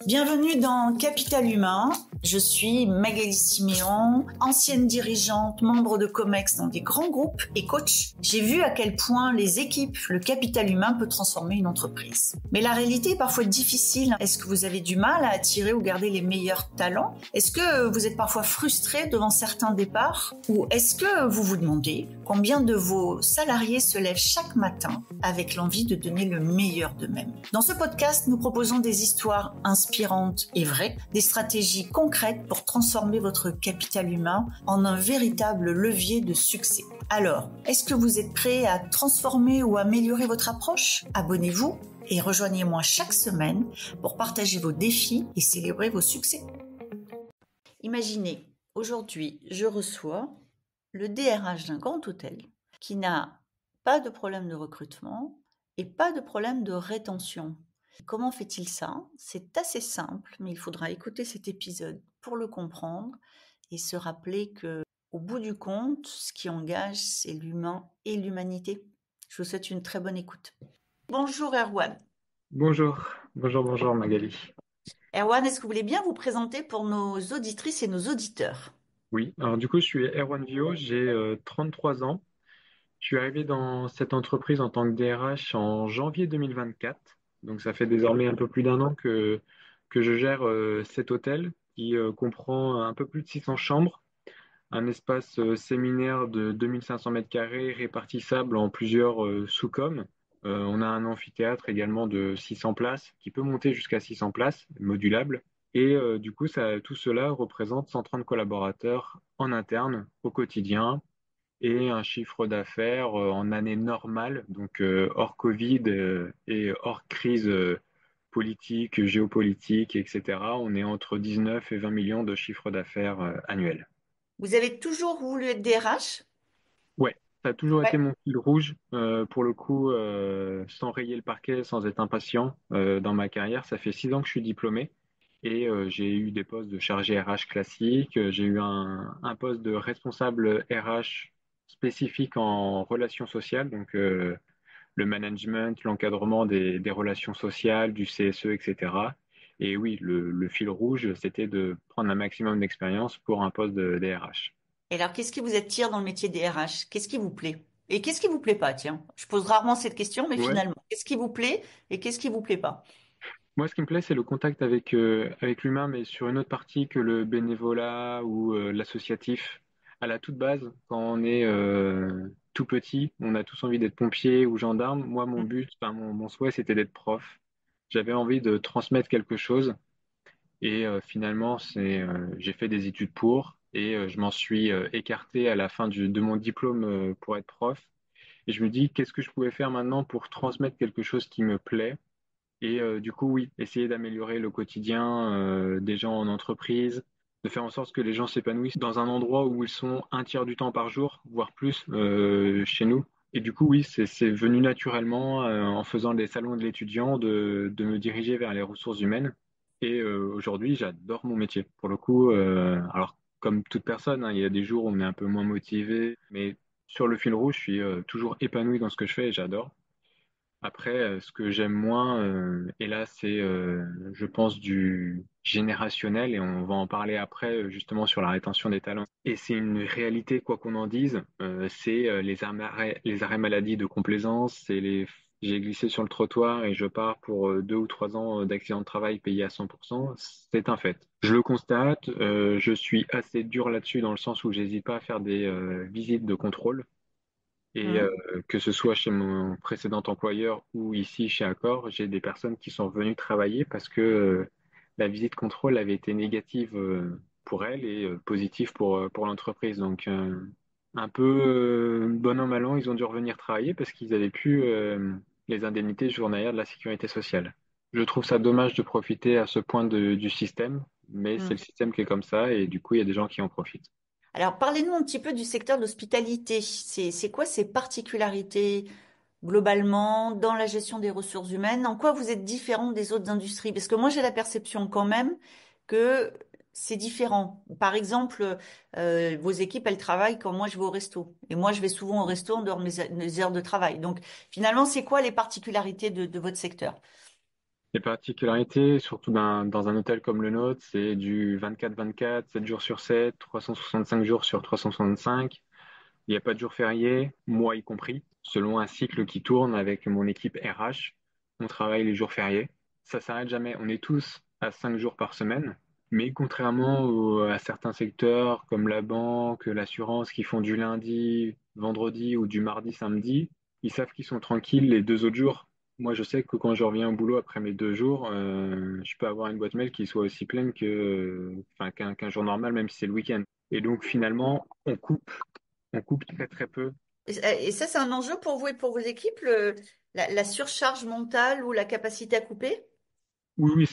Bienvenue dans Capital Humain. Je suis Magali Siméon, ancienne dirigeante, membre de Comex dans des grands groupes et coach. J'ai vu à quel point les équipes, le capital humain peut transformer une entreprise. Mais la réalité est parfois difficile. Est-ce que vous avez du mal à attirer ou garder les meilleurs talents? Est-ce que vous êtes parfois frustré devant certains départs? Ou est-ce que vous vous demandez combien de vos salariés se lèvent chaque matin avec l'envie de donner le meilleur d'eux-mêmes? Dans ce podcast, nous proposons des histoires inspirantes et vraies, des stratégies concrètes pour transformer votre capital humain en un véritable levier de succès. Alors, est-ce que vous êtes prêt à transformer ou améliorer votre approche? Abonnez-vous et rejoignez-moi chaque semaine pour partager vos défis et célébrer vos succès. Imaginez, aujourd'hui, je reçois le DRH d'un grand hôtel qui n'a pas de problème de recrutement et pas de problème de rétention. Comment fait-il ça? C'est assez simple, mais il faudra écouter cet épisode pour le comprendre et se rappeler que, au bout du compte, ce qui engage, c'est l'humain et l'humanité. Je vous souhaite une très bonne écoute. Bonjour Erwan. Bonjour Magali. Erwan, est-ce que vous voulez bien vous présenter pour nos auditrices et nos auditeurs? Oui, alors du coup, je suis Erwan Vio, j'ai 33 ans. Je suis arrivé dans cette entreprise en tant que DRH en janvier 2024. Donc ça fait désormais un peu plus d'un an que je gère cet hôtel qui comprend un peu plus de 600 chambres, un espace séminaire de 2500 mètres carrés répartissable en plusieurs sous-coms. On a un amphithéâtre également de 600 places qui peut monter jusqu'à 600 places, modulable. Et du coup, tout cela représente 130 collaborateurs en interne au quotidien et un chiffre d'affaires en année normale, donc hors Covid et hors crise politique, géopolitique, etc. On est entre 19 et 20 millions de chiffre d'affaires annuel. Vous avez toujours voulu être DRH? Ouais, ça a toujours été Ouais. mon fil rouge. Pour le coup, sans rayer le parquet, sans être impatient dans ma carrière, ça fait 6 ans que je suis diplômé et j'ai eu des postes de chargé RH classique. J'ai eu un poste de responsable RH spécifique en relations sociales, donc le management, l'encadrement des relations sociales, du CSE, etc. Et oui, le fil rouge, c'était de prendre un maximum d'expérience pour un poste de DRH. Et alors, qu'est-ce qui vous attire dans le métier DRH? Qu'est-ce qui vous plaît? Et qu'est-ce qui vous plaît pas, tiens? Je pose rarement cette question, mais Ouais. finalement, qu'est-ce qui vous plaît et qu'est-ce qui vous plaît pas? Moi, ce qui me plaît, c'est le contact avec l'humain, mais sur une autre partie que le bénévolat ou l'associatif. À la toute base, quand on est tout petit, on a tous envie d'être pompier ou gendarme. Moi, mon but, enfin, mon souhait, c'était d'être prof. J'avais envie de transmettre quelque chose et finalement, j'ai fait des études pour et je m'en suis écarté à la fin de mon diplôme pour être prof. Et je me dis, qu'est-ce que je pouvais faire maintenant pour transmettre quelque chose qui me plaît? Et du coup, oui, essayer d'améliorer le quotidien des gens en entreprise, de faire en sorte que les gens s'épanouissent dans un endroit où ils sont un tiers du temps par jour, voire plus chez nous. Et du coup, oui, c'est venu naturellement en faisant des salons de l'étudiant de me diriger vers les ressources humaines. Et aujourd'hui, j'adore mon métier. Pour le coup, alors comme toute personne, hein, il y a des jours où on est un peu moins motivé, mais sur le fil rouge, je suis toujours épanoui dans ce que je fais et j'adore. Après, ce que j'aime moins, et là, c'est, je pense, du générationnel, et on va en parler après, justement, sur la rétention des talents. Et c'est une réalité, quoi qu'on en dise, c'est les arrêts maladie de complaisance, j'ai glissé sur le trottoir et je pars pour 2 ou 3 ans d'accident de travail payé à 100%, c'est un fait. Je le constate, je suis assez dur là-dessus dans le sens où j'hésite pas à faire des visites de contrôle et Hum. que ce soit chez mon précédent employeur ou ici chez Accor, j'ai des personnes qui sont venues travailler parce que la visite contrôle avait été négative pour elles et positive pour l'entreprise. Donc un peu bon an mal an, ils ont dû revenir travailler parce qu'ils avaient plus les indemnités journalières de la sécurité sociale. Je trouve ça dommage de profiter à ce point du système, mais c'est Hum. le système qui est comme ça et du coup il y a des gens qui en profitent. Alors, parlez-nous un petit peu du secteur de l'hospitalité. C'est quoi ses particularités globalement dans la gestion des ressources humaines? En quoi vous êtes différent des autres industries? Parce que moi, j'ai la perception quand même que c'est différent. Par exemple, vos équipes, elles travaillent quand moi je vais au resto. Et moi, je vais souvent au resto en dehors de mes heures de travail. Donc, finalement, c'est quoi les particularités de votre secteur? Les particularités, surtout dans un hôtel comme le nôtre, c'est du 24-24, 7 jours sur 7, 365 jours sur 365. Il n'y a pas de jour férié, moi y compris, selon un cycle qui tourne avec mon équipe RH. On travaille les jours fériés. Ça s'arrête jamais. On est tous à 5 jours par semaine. Mais à certains secteurs comme la banque, l'assurance, qui font du lundi, vendredi ou du mardi, samedi, ils savent qu'ils sont tranquilles les 2 autres jours. Moi, je sais que quand je reviens au boulot après mes 2 jours, je peux avoir une boîte mail qui soit aussi pleine enfin, qu'un jour normal, même si c'est le week-end. Et donc, finalement, on coupe très très peu. Et ça, c'est un enjeu pour vous et pour vos équipes, la surcharge mentale ou la capacité à couper? Oui, oui,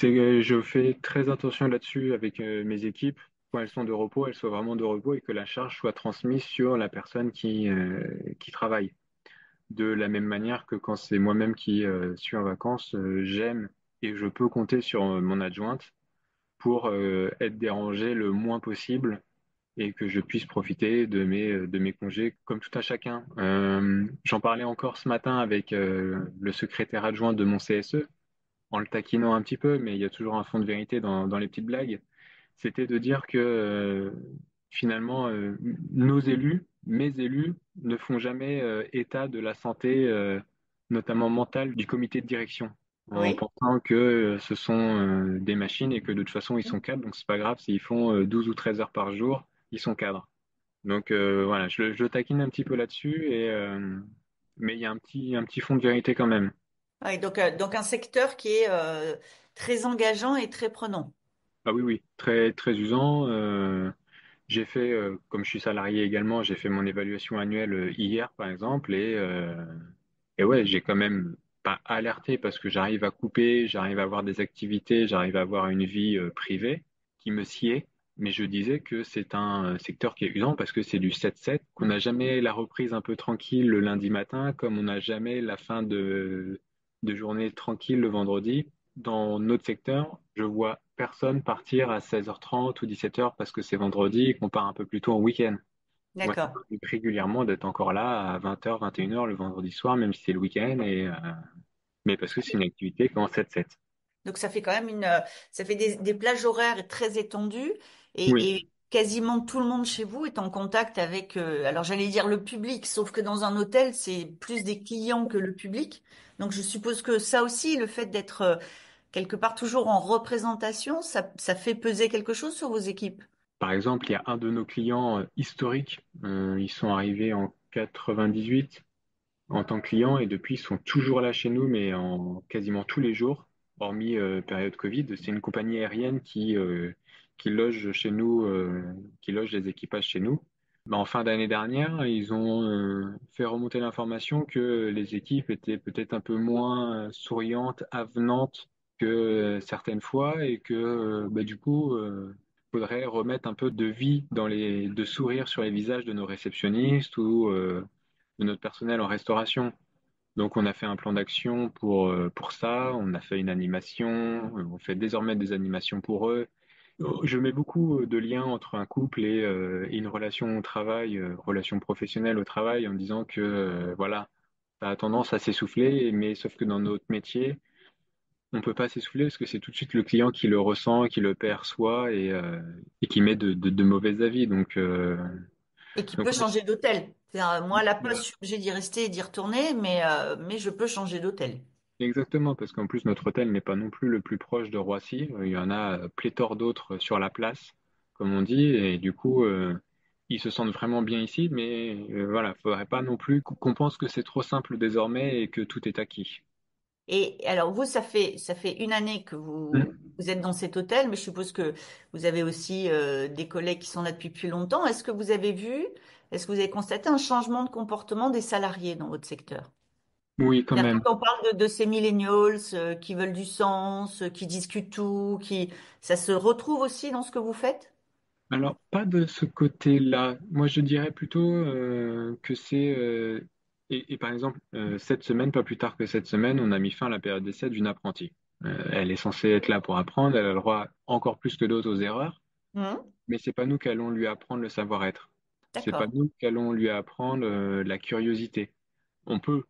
je fais très attention là-dessus avec mes équipes. Quand elles sont de repos, elles soient vraiment de repos et que la charge soit transmise sur la personne qui travaille. De la même manière que quand c'est moi-même qui suis en vacances, j'aime et je peux compter sur mon adjointe pour être dérangé le moins possible et que je puisse profiter de mes congés comme tout un chacun. J'en parlais encore ce matin avec le secrétaire adjoint de mon CSE en le taquinant un petit peu, mais il y a toujours un fond de vérité dans les petites blagues. C'était de dire que finalement, nos élus, mes élus, ne font jamais état de la santé, notamment mentale, du comité de direction, en Oui. pensant que ce sont des machines et que de toute façon, ils sont cadres, donc c'est pas grave s'ils font 12 ou 13 heures par jour, ils sont cadres. Donc voilà, je taquine un petit peu là-dessus, mais il y a un petit fond de vérité quand même. Ouais, donc un secteur qui est très engageant et très prenant. Ah oui, oui, très, très usant. J'ai fait, comme je suis salarié également, j'ai fait mon évaluation annuelle hier, par exemple, et ouais, j'ai quand même pas alerté parce que j'arrive à couper, j'arrive à avoir des activités, j'arrive à avoir une vie privée qui me sied, mais je disais que c'est un secteur qui est usant parce que c'est du 7-7, qu'on n'a jamais la reprise un peu tranquille le lundi matin, comme on n'a jamais la fin de journée tranquille le vendredi. Dans notre secteur, je vois personne partir à 16h30 ou 17h parce que c'est vendredi et qu'on part un peu plus tôt en week-end. Moi, ça D'accord. m'arrive régulièrement d'être encore là à 20h, 21h le vendredi soir, même si c'est le week-end, mais parce que c'est une activité qu'en 7-7. Donc ça fait quand même ça fait des plages horaires très étendues Oui, et quasiment tout le monde chez vous est en contact avec, alors j'allais dire le public, sauf que dans un hôtel, c'est plus des clients que le public. Donc je suppose que ça aussi, le fait d'être quelque part toujours en représentation, ça fait peser quelque chose sur vos équipes. par exemple, il y a un de nos clients historiques, ils sont arrivés en 98 en tant que clients et depuis ils sont toujours là chez nous, mais en quasiment tous les jours, hormis période Covid. C'est une compagnie aérienne qui loge chez nous, qui loge les équipages chez nous. Ben, en fin d'année dernière, ils ont fait remonter l'information que les équipes étaient peut-être un peu moins souriantes, avenantes que certaines fois et que du coup, faudrait remettre un peu de vie de sourire sur les visages de nos réceptionnistes ou de notre personnel en restauration. Donc, on a fait un plan d'action pour ça. On a fait une animation. On fait désormais des animations pour eux. Je mets beaucoup de liens entre un couple et une relation au travail, relation professionnelle au travail, en disant que voilà, ça a tendance à s'essouffler, mais sauf que dans notre métier, on peut pas s'essouffler parce que c'est tout de suite le client qui le ressent, qui le perçoit et qui met de mauvais avis. Et qui Donc peut ouais, changer d'hôtel. C'est-à-dire, moi, à la poste, je suis obligée d'y rester et d'y retourner, mais je peux changer d'hôtel. exactement, parce qu'en plus, notre hôtel n'est pas non plus le plus proche de Roissy. Il y en a pléthore d'autres sur la place, comme on dit, et du coup, ils se sentent vraiment bien ici, mais voilà, faudrait pas non plus qu'on pense que c'est trop simple désormais et que tout est acquis. Et alors, vous, ça fait une année que vous êtes dans cet hôtel, mais je suppose que vous avez aussi des collègues qui sont là depuis plus longtemps. Est-ce que vous avez constaté un changement de comportement des salariés dans votre secteur? Oui, quand C'est-à-dire, même. quand on parle de ces millennials qui veulent du sens, qui discutent tout, ça se retrouve aussi dans ce que vous faites? Alors, pas de ce côté-là. Moi, je dirais plutôt que c'est... et par exemple, cette semaine, pas plus tard que cette semaine, on a mis fin à la période d'essai d'une apprentie. Elle est censée être là pour apprendre, elle a le droit encore plus que d'autres aux erreurs, Hmm. mais c'est pas nous qui allons lui apprendre le savoir-être. C'est pas D'accord. nous qui allons lui apprendre la curiosité. On peut,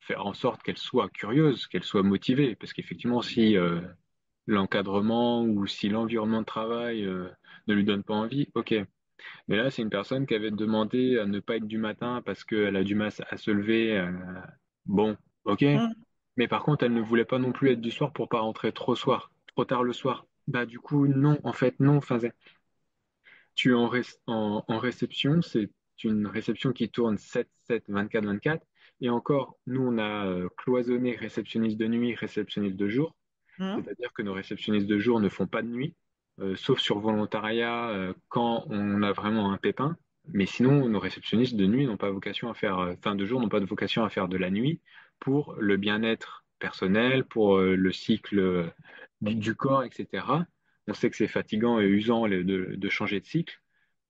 faire en sorte qu'elle soit curieuse, qu'elle soit motivée. Parce qu'effectivement, si l'encadrement ou si l'environnement de travail ne lui donne pas envie, ok. Mais là, c'est une personne qui avait demandé à ne pas être du matin parce qu'elle a du mal à se lever. Bon, ok. Mm. Mais par contre, elle ne voulait pas non plus être du soir pour pas rentrer trop tard le soir. Bah du coup, non, en fait, non. Enfin, tu es en réception, c'est une réception qui tourne 7-7, 24-24. Et encore, nous, on a cloisonné réceptionniste de nuit, réceptionniste de jour. Mm. C'est-à-dire que nos réceptionnistes de jour ne font pas de nuit, sauf sur volontariat quand on a vraiment un pépin. Mais sinon, nos réceptionnistes de nuit n'ont pas vocation à faire, enfin de jour n'ont pas de vocation à faire de la nuit pour le bien-être personnel, pour le cycle du corps, etc. On sait que c'est fatigant et usant de changer de cycle,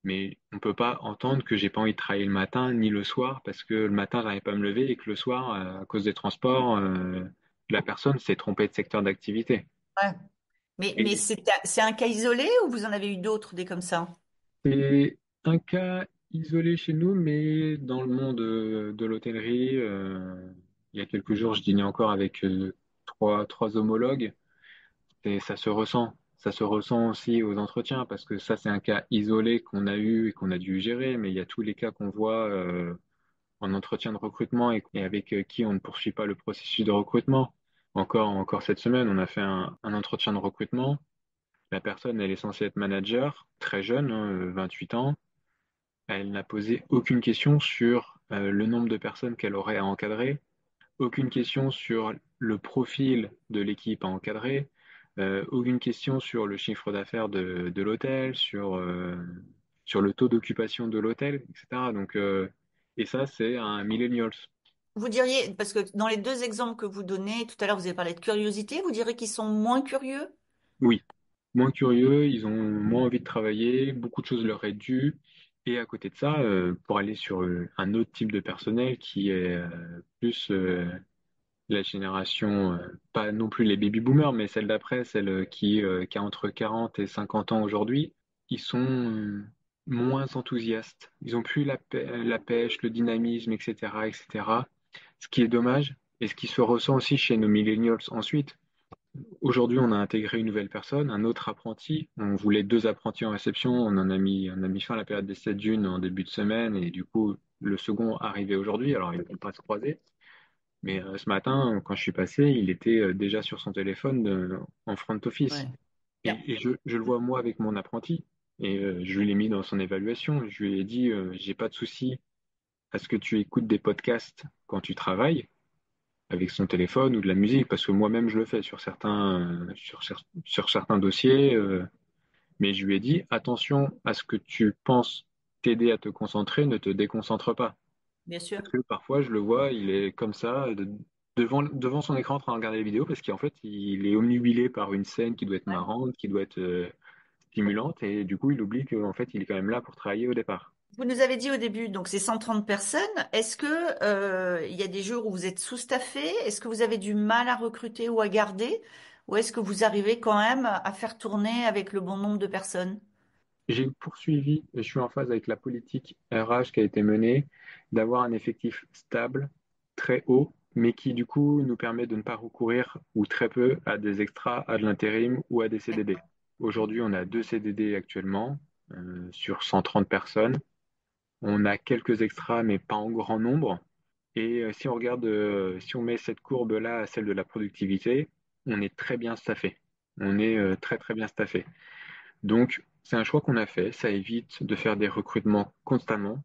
mais on peut pas entendre que j'ai pas envie de travailler le matin ni le soir parce que le matin j'arrive pas à me lever et que le soir, à cause des transports, la personne s'est trompée de secteur d'activité. Ouais. Mais Et c'est un cas isolé ou vous en avez eu d'autres, des comme ça? c'est un cas isolé chez nous, mais dans le monde de l'hôtellerie, il y a quelques jours, je dînais encore avec trois homologues et ça se ressent. Ça se ressent aussi aux entretiens parce que ça, c'est un cas isolé qu'on a eu et qu'on a dû gérer, mais il y a tous les cas qu'on voit en entretien de recrutement et avec qui on ne poursuit pas le processus de recrutement. Encore cette semaine, on a fait un entretien de recrutement. La personne, elle est censée être manager, très jeune, hein, 28 ans. Elle n'a posé aucune question sur le nombre de personnes qu'elle aurait à encadrer, aucune question sur le profil de l'équipe à encadrer, aucune question sur le chiffre d'affaires de l'hôtel, sur le taux d'occupation de l'hôtel, etc. Donc, et ça, c'est un millennials. Vous diriez, parce que dans les deux exemples que vous donnez, tout à l'heure vous avez parlé de curiosité, vous direz qu'ils sont moins curieux? Oui, moins curieux, ils ont moins envie de travailler, beaucoup de choses leur est dû. Et à côté de ça, pour aller sur un autre type de personnel qui est plus la génération, pas non plus les baby-boomers, mais celle d'après, celle qui a entre 40 et 50 ans aujourd'hui, ils sont moins enthousiastes. Ils ont plus la pêche, le dynamisme, etc., etc. Ce qui est dommage et ce qui se ressent aussi chez nos millennials ensuite. Aujourd'hui, on a intégré une nouvelle personne, un autre apprenti. On voulait deux apprentis en réception. On a mis fin à la période d'essai d'une en début de semaine et du coup, le second arrivait aujourd'hui. Alors, ils ne vont pas se croiser. Mais ce matin, quand je suis passé, il était déjà sur son téléphone en front office. Ouais. Bien. Et je le vois moi avec mon apprenti. Et je lui l'ai mis dans son évaluation. Je lui ai dit, j'ai pas de souci à ce que tu écoutes des podcasts quand tu travailles avec son téléphone ou de la musique, parce que moi-même je le fais sur certains dossiers. Mais je lui ai dit, attention à ce que tu penses t'aider à te concentrer, ne te déconcentre pas. Bien sûr. Parce que parfois, je le vois, il est comme ça, devant son écran en train de regarder les vidéos, parce qu'en fait, il est omnubilé par une scène qui doit être Ouais. marrante, qui doit être stimulante, et du coup, il oublie qu'en fait, il est quand même là pour travailler au départ. Vous nous avez dit au début, donc c'est 130 personnes. Est-ce que il y a des jours où vous êtes sous-staffé? Est-ce que vous avez du mal à recruter ou à garder? Ou est-ce que vous arrivez quand même à faire tourner avec le bon nombre de personnes? J'ai poursuivi, et je suis en phase avec la politique RH qui a été menée, d'avoir un effectif stable, très haut, mais qui du coup nous permet de ne pas recourir, ou très peu, à des extras, à de l'intérim ou à des CDD. Aujourd'hui, on a deux CDD actuellement sur 130 personnes. On a quelques extras, mais pas en grand nombre. Et si on regarde, si on met cette courbe-là à celle de la productivité, on est très bien staffé. On est très très bien staffé. Donc, c'est un choix qu'on a fait. Ça évite de faire des recrutements constamment.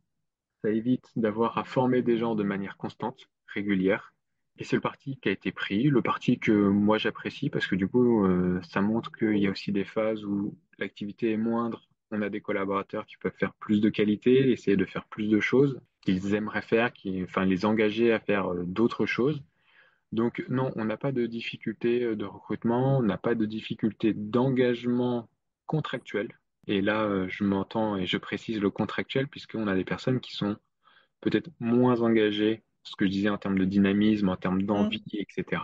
Ça évite d'avoir à former des gens de manière constante, régulière. Et c'est le parti qui a été pris, le parti que moi j'apprécie parce que du coup, ça montre qu'il y a aussi des phases où l'activité est moindre. On a des collaborateurs qui peuvent faire plus de qualité, essayer de faire plus de choses qu'ils aimeraient faire, enfin, les engager à faire d'autres choses. Donc non, on n'a pas de difficulté de recrutement, on n'a pas de difficulté d'engagement contractuel. Et là, je m'entends et je précise le contractuel puisqu'on a des personnes qui sont peut-être moins engagées, ce que je disais en termes de dynamisme, en termes Hmm. d'envie, etc.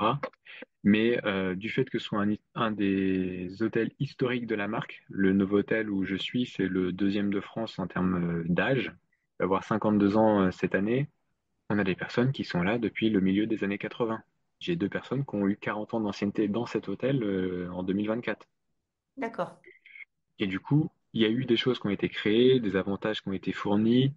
Mais du fait que ce soit un des hôtels historiques de la marque, le nouveau hôtel où je suis, c'est le deuxième de France en termes d'âge, il va avoir 52 ans cette année. On a des personnes qui sont là depuis le milieu des années 80. J'ai deux personnes qui ont eu 40 ans d'ancienneté dans cet hôtel en 2024. D'accord. Et du coup, il y a eu des choses qui ont été créées, des avantages qui ont été fournis,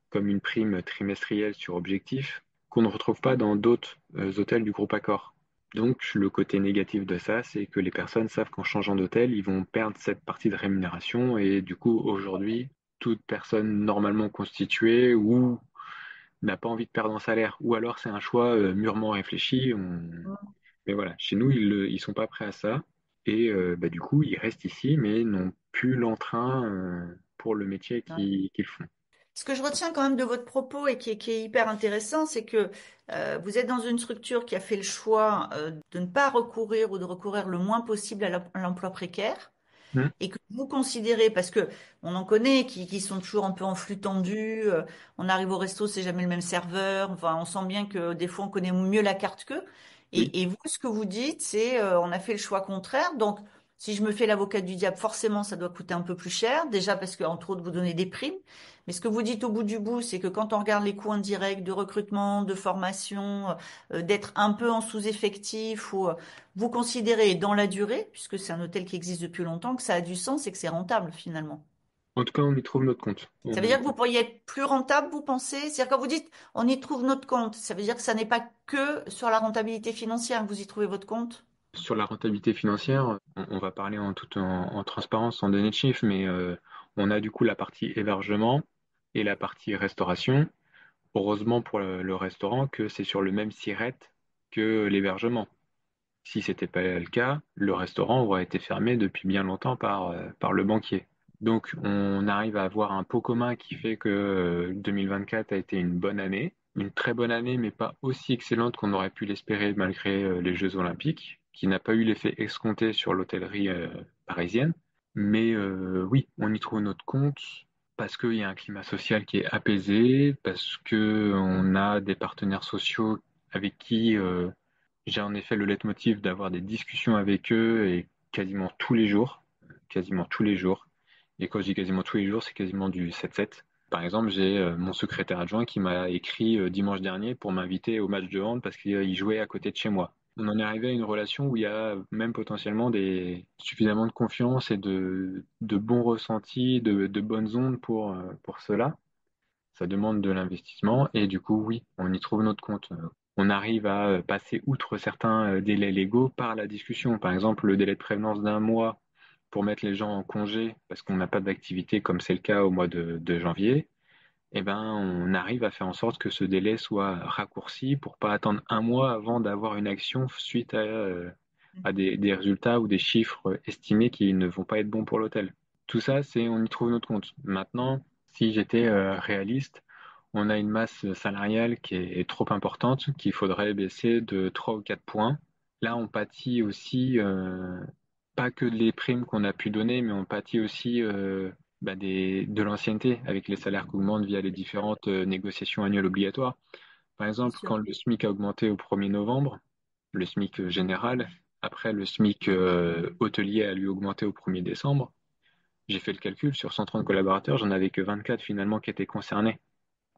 comme une prime trimestrielle sur objectif, qu'on ne retrouve pas dans d'autres hôtels du groupe Accor. Donc, le côté négatif de ça, c'est que les personnes savent qu'en changeant d'hôtel, ils vont perdre cette partie de rémunération. Et du coup, aujourd'hui, toute personne normalement constituée ou n'a pas envie de perdre en salaire, ou alors c'est un choix mûrement réfléchi. Mais voilà, chez nous, ils sont pas prêts à ça. Et bah, du coup, ils restent ici, mais n'ont plus l'entrain pour le métier qu'ils font. Ce que je retiens quand même de votre propos et qui est hyper intéressant, c'est que vous êtes dans une structure qui a fait le choix de ne pas recourir ou de recourir le moins possible à l'emploi précaire Hmm. et que vous considérez, parce que on en connaît qui sont toujours un peu en flux tendu, on arrive au resto, c'est jamais le même serveur, enfin on sent bien que des fois on connaît mieux la carte qu'eux. Oui. Et vous, ce que vous dites, c'est on a fait le choix contraire, donc si je me fais l'avocat du diable, forcément ça doit coûter un peu plus cher, déjà parce que entre autres vous donnez des primes, mais ce que vous dites au bout du bout, c'est que quand on regarde les coûts indirects de recrutement, de formation, d'être un peu en sous-effectif ou vous considérez dans la durée, puisque c'est un hôtel qui existe depuis longtemps, que ça a du sens et que c'est rentable finalement. En tout cas, on y trouve notre compte. Ça veut dire que vous pourriez être plus rentable, vous pensez? C'est-à-dire quand vous dites on y trouve notre compte, ça veut dire que ça n'est pas que sur la rentabilité financière que vous y trouvez votre compte? Sur la rentabilité financière, on va parler en transparence, sans donner de chiffres, mais on a du coup la partie hébergement et la partie restauration. Heureusement pour le restaurant que c'est sur le même siret que l'hébergement. Si c'était pas le cas, le restaurant aurait été fermé depuis bien longtemps par le banquier. Donc on arrive à avoir un pot commun qui fait que 2024 a été une bonne année, une très bonne année, mais pas aussi excellente qu'on aurait pu l'espérer malgré les Jeux Olympiques, qui n'a pas eu l'effet escompté sur l'hôtellerie parisienne. Mais oui, on y trouve notre compte parce qu'il y a un climat social qui est apaisé, parce que on a des partenaires sociaux avec qui j'ai en effet le leitmotiv d'avoir des discussions avec eux et quasiment tous les jours, quasiment tous les jours. Et quand je dis quasiment tous les jours, c'est quasiment du 7-7. Par exemple, j'ai mon secrétaire adjoint qui m'a écrit dimanche dernier pour m'inviter au match de hand parce qu'il jouait à côté de chez moi. On en est arrivé à une relation où il y a même potentiellement suffisamment de confiance et de bons ressentis, de bonnes ondes pour cela. Ça demande de l'investissement et du coup, oui, on y trouve notre compte. On arrive à passer outre certains délais légaux par la discussion. Par exemple, le délai de prévenance d'un mois pour mettre les gens en congé parce qu'on n'a pas d'activité comme c'est le cas au mois de janvier. Eh ben, on arrive à faire en sorte que ce délai soit raccourci pour pas attendre un mois avant d'avoir une action suite à des résultats ou des chiffres estimés qui ne vont pas être bons pour l'hôtel. Tout ça, on y trouve notre compte. Maintenant, si j'étais réaliste, on a une masse salariale qui est trop importante, qu'il faudrait baisser de 3 ou 4 points. Là, on pâtit aussi, pas que les primes qu'on a pu donner, mais on pâtit aussi de l'ancienneté avec les salaires qui augmentent via les différentes négociations annuelles obligatoires. Par Bien exemple, sûr. quand le SMIC a augmenté au 1er novembre, le SMIC général, après le SMIC hôtelier a lui augmenté au 1er décembre, j'ai fait le calcul, sur 130 collaborateurs, j'en avais que 24 finalement qui étaient concernés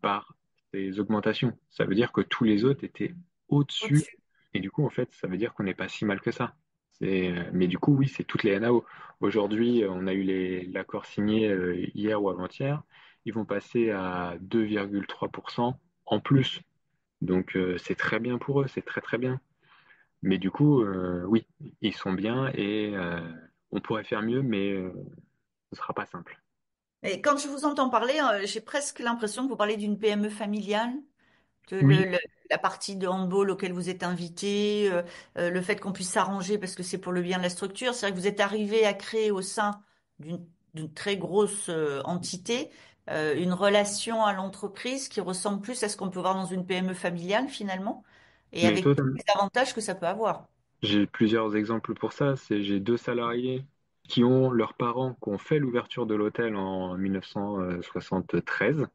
par ces augmentations. Ça veut dire que tous les autres étaient au-dessus. Au-dessus. Et du coup, en fait, ça veut dire qu'on n'est pas si mal que ça. Mais du coup, oui, c'est toutes les NAO. Aujourd'hui, on a eu l'accord signé hier ou avant-hier. Ils vont passer à 2,3% en plus. Donc, c'est très bien pour eux, c'est très très bien. Mais du coup, oui, ils sont bien et on pourrait faire mieux, mais ce sera pas simple. Et quand je vous entends parler, j'ai presque l'impression que vous parlez d'une PME familiale. que le- Oui, le- la partie de handball auquel vous êtes invité, le fait qu'on puisse s'arranger parce que c'est pour le bien de la structure. C'est vrai que vous êtes arrivé à créer au sein d'une très grosse entité une relation à l'entreprise qui ressemble plus à ce qu'on peut voir dans une PME familiale finalement, et mais avec tous totalement. les avantages que ça peut avoir. J'ai plusieurs exemples pour ça. J'ai deux salariés qui ont leurs parents qui ont fait l'ouverture de l'hôtel en 1973. Le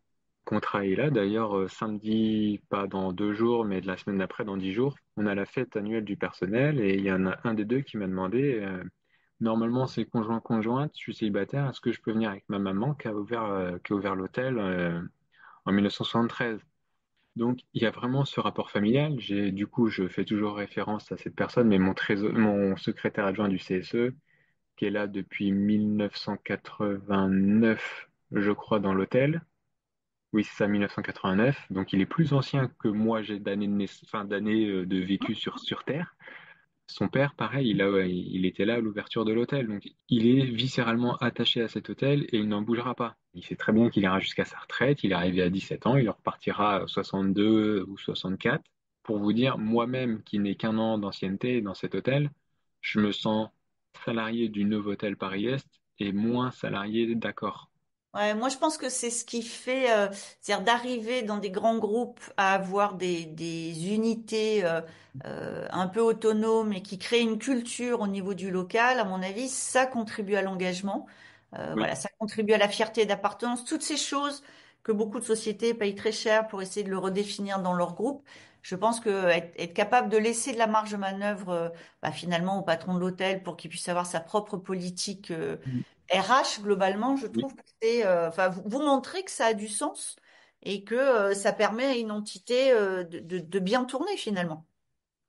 contrat est là. D'ailleurs, samedi, pas dans 2 jours, mais de la semaine d'après, dans 10 jours, on a la fête annuelle du personnel et il y en a un des deux qui m'a demandé, normalement c'est conjoint-conjointe, je suis célibataire, est-ce que je peux venir avec ma maman qui a ouvert l'hôtel en 1973? Donc, il y a vraiment ce rapport familial. Du coup, je fais toujours référence à cette personne, mais mon secrétaire adjoint du CSE, qui est là depuis 1989, je crois, dans l'hôtel. Oui, c'est ça, 1989. Donc, il est plus ancien que moi, j'ai d'années enfin, d'années de vécu sur Terre. Son père, pareil, il était là à l'ouverture de l'hôtel. Donc, il est viscéralement attaché à cet hôtel et il n'en bougera pas. Il sait très bien qu'il ira jusqu'à sa retraite. Il est arrivé à 17 ans. Il repartira à 62 ou 64. Pour vous dire, moi-même, qui n'ai qu'un an d'ancienneté dans cet hôtel, je me sens salarié du Novotel Paris-Est et moins salarié d'Accor. Ouais, moi, je pense que c'est ce qui fait, c'est-à-dire d'arriver dans des grands groupes à avoir des unités un peu autonomes et qui créent une culture au niveau du local. À mon avis, ça contribue à l'engagement. Oui, Voilà, ça contribue à la fierté d'appartenance. Toutes ces choses que beaucoup de sociétés payent très cher pour essayer de le redéfinir dans leur groupe. Je pense que être capable de laisser de la marge de manœuvre, finalement, au patron de l'hôtel pour qu'il puisse avoir sa propre politique. RH, globalement, je oui, trouve que c'est, enfin, vous montrez que ça a du sens et que ça permet à une entité de bien tourner finalement.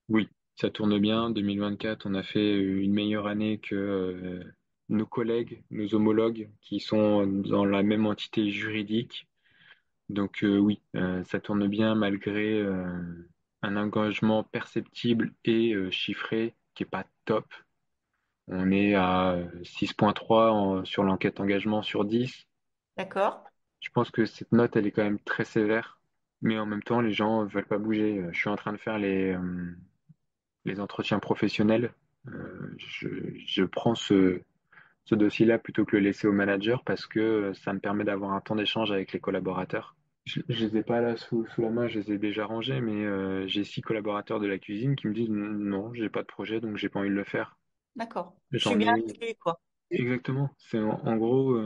oui. Ça tourne bien. 2024, on a fait une meilleure année que nos collègues, nos homologues qui sont dans la même entité juridique. Donc oui, ça tourne bien malgré un engagement perceptible et chiffré qui est pas top. On est à 6,3 sur l'enquête engagement sur 10. D'accord? Je pense que cette note, elle est quand même très sévère, mais en même temps, les gens veulent pas bouger. Je suis en train de faire les entretiens professionnels. Je prends ce dossier-là plutôt que le laisser au manager parce que ça me permet d'avoir un temps d'échange avec les collaborateurs. Je les ai pas là sous la main, je les ai déjà rangés, mais j'ai 6 collaborateurs de la cuisine qui me disent non, j'ai pas de projet, donc j'ai pas envie de le faire. D'accord. Je suis J'en bien ai inclus, quoi. exactement. C'est en gros,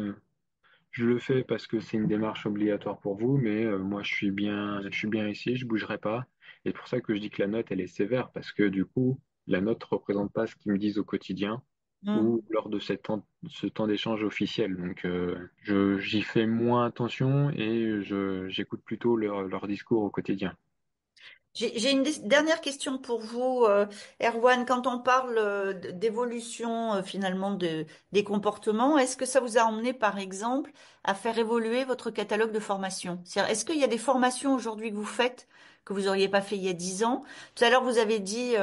je le fais parce que c'est une démarche obligatoire pour vous, mais moi je suis bien ici, je bougerai pas. Et c'est pour ça que je dis que la note elle est sévère parce que du coup, la note représente pas ce qu'ils me disent au quotidien Hmm. ou lors de ce temps d'échange officiel. Donc, j'y fais moins attention et j'écoute plutôt leur discours au quotidien. J'ai une dernière question pour vous, Erwan. Quand on parle d'évolution finalement des comportements, est-ce que ça vous a emmené, par exemple, à faire évoluer votre catalogue de formation? C'est-à-dire, est-ce qu'il y a des formations aujourd'hui que vous faites que vous auriez pas fait il y a 10 ans? Tout à l'heure, vous avez dit,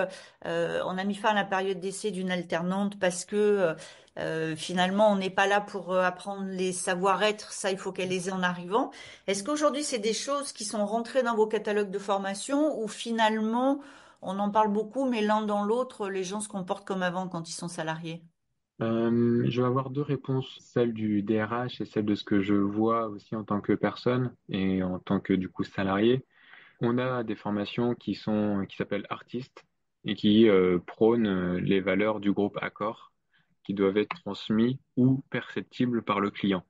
on a mis fin à la période d'essai d'une alternante parce que finalement, on n'est pas là pour apprendre les savoir-être. Ça, il faut qu'elle les ait en arrivant. Est-ce qu'aujourd'hui, c'est des choses qui sont rentrées dans vos catalogues de formation ou finalement, on en parle beaucoup, mais l'un dans l'autre, les gens se comportent comme avant quand ils sont salariés? Je vais avoir deux réponses, celle du DRH et celle de ce que je vois aussi en tant que personne et en tant que du coup salarié. On a des formations qui s'appellent artistes et qui prônent les valeurs du groupe Accor qui doivent être transmis ou perceptibles par le client.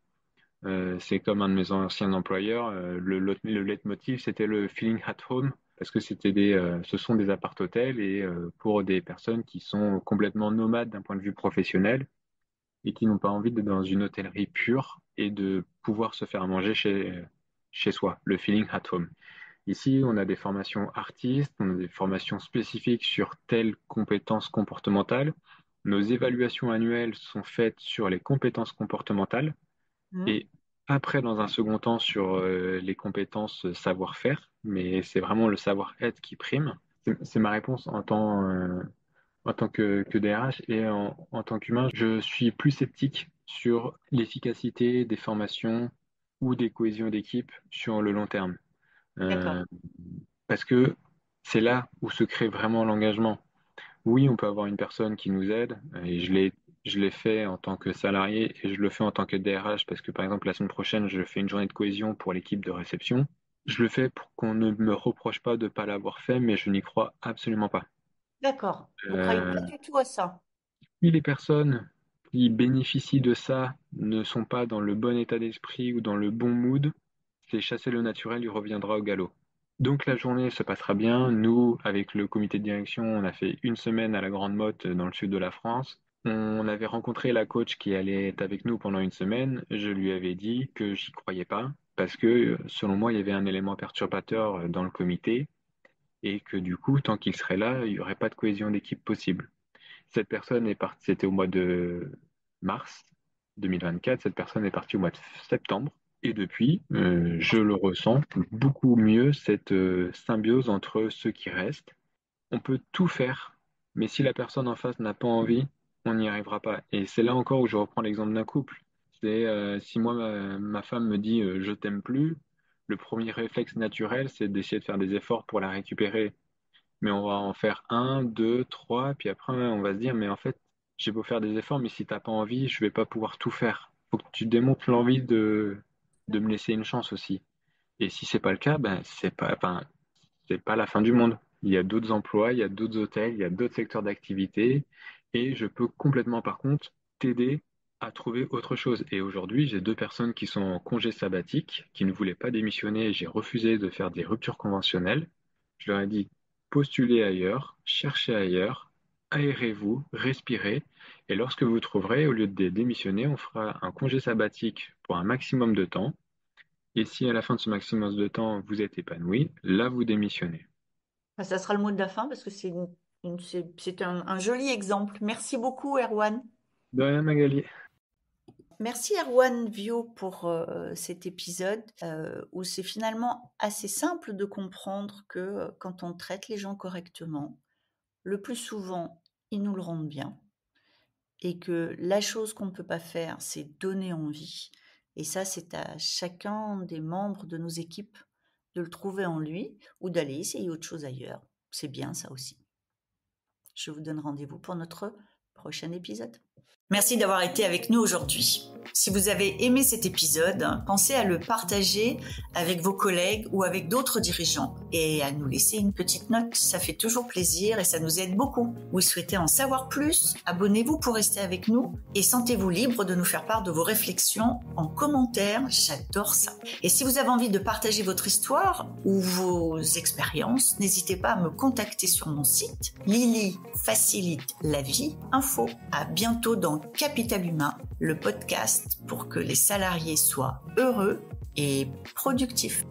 C'est comme un de mes anciens employeurs, le leitmotiv, c'était le feeling at home, parce que ce sont des appart-hôtels et pour des personnes qui sont complètement nomades d'un point de vue professionnel et qui n'ont pas envie d'être dans une hôtellerie pure et de pouvoir se faire manger chez soi, le feeling at home. Ici, on a des formations artistes, on a des formations spécifiques sur telles compétences comportementales. Nos évaluations annuelles sont faites sur les compétences comportementales Hmm. et après, dans un second temps, sur les compétences savoir-faire, mais c'est vraiment le savoir-être qui prime. C'est ma réponse en tant que DRH et en tant qu'humain. Je suis plus sceptique sur l'efficacité des formations ou des cohésions d'équipe sur le long terme. D'accord. Euh, Parce que c'est là où se crée vraiment l'engagement. Oui, on peut avoir une personne qui nous aide, et je l'ai fait en tant que salarié et je le fais en tant que DRH parce que par exemple la semaine prochaine, je fais une journée de cohésion pour l'équipe de réception. Je le fais pour qu'on ne me reproche pas de ne pas l'avoir fait, mais je n'y crois absolument pas. D'accord. Vous croyez Euh, pas du tout à ça. Si les personnes qui bénéficient de ça ne sont pas dans le bon état d'esprit ou dans le bon mood, c'est chasser le naturel, il reviendra au galop. Donc la journée se passera bien. Nous, avec le comité de direction, on a fait une semaine à la Grande Motte dans le sud de la France. On avait rencontré la coach qui allait être avec nous pendant une semaine. Je lui avais dit que j'y croyais pas parce que, selon moi, il y avait un élément perturbateur dans le comité et que du coup, tant qu'il serait là, il n'y aurait pas de cohésion d'équipe possible. Cette personne est partie, c'était au mois de mars 2024, cette personne est partie au mois de septembre. Et depuis, je le ressens beaucoup mieux, cette symbiose entre ceux qui restent. On peut tout faire, mais si la personne en face n'a pas envie, on n'y arrivera pas. Et c'est là encore où je reprends l'exemple d'un couple. C'est si moi, ma femme me dit je t'aime plus, le premier réflexe naturel, c'est d'essayer de faire des efforts pour la récupérer. Mais on va en faire un, deux, trois, puis après on va se dire, mais en fait, j'ai beau faire des efforts, mais si t'as pas envie, je vais pas pouvoir tout faire. Faut que tu démontres l'envie de me laisser une chance aussi. Et si c'est pas le cas, ben c'est pas la fin du monde. Il y a d'autres emplois, il y a d'autres hôtels, il y a d'autres secteurs d'activité, et je peux complètement, par contre, t'aider à trouver autre chose. Et aujourd'hui, j'ai deux personnes qui sont en congé sabbatique, qui ne voulaient pas démissionner, et j'ai refusé de faire des ruptures conventionnelles. Je leur ai dit, postulez ailleurs, cherchez ailleurs, aérez-vous, respirez, et lorsque vous trouverez, au lieu de démissionner, on fera un congé sabbatique pour un maximum de temps. Et si à la fin de ce maximum de temps, vous êtes épanoui, là, vous démissionnez. Ça sera le mot de la fin parce que c'est un joli exemple. Merci beaucoup, Erwan. De rien, Magali. Merci Erwan Vio pour cet épisode où c'est finalement assez simple de comprendre que quand on traite les gens correctement, le plus souvent, ils nous le rendent bien et que la chose qu'on ne peut pas faire, c'est donner envie. Et ça, c'est à chacun des membres de nos équipes de le trouver en lui ou d'aller essayer autre chose ailleurs. C'est bien ça aussi. Je vous donne rendez-vous pour notre prochain épisode. Merci d'avoir été avec nous aujourd'hui. Si vous avez aimé cet épisode, pensez à le partager avec vos collègues ou avec d'autres dirigeants et à nous laisser une petite note. Ça fait toujours plaisir et ça nous aide beaucoup. Vous souhaitez en savoir plus? Abonnez-vous pour rester avec nous et sentez-vous libre de nous faire part de vos réflexions en commentaire. J'adore ça. Et si vous avez envie de partager votre histoire ou vos expériences, n'hésitez pas à me contacter sur mon site Lily facilite la vie info. À bientôt dans Capital Humain, le podcast pour que les salariés soient heureux et productifs.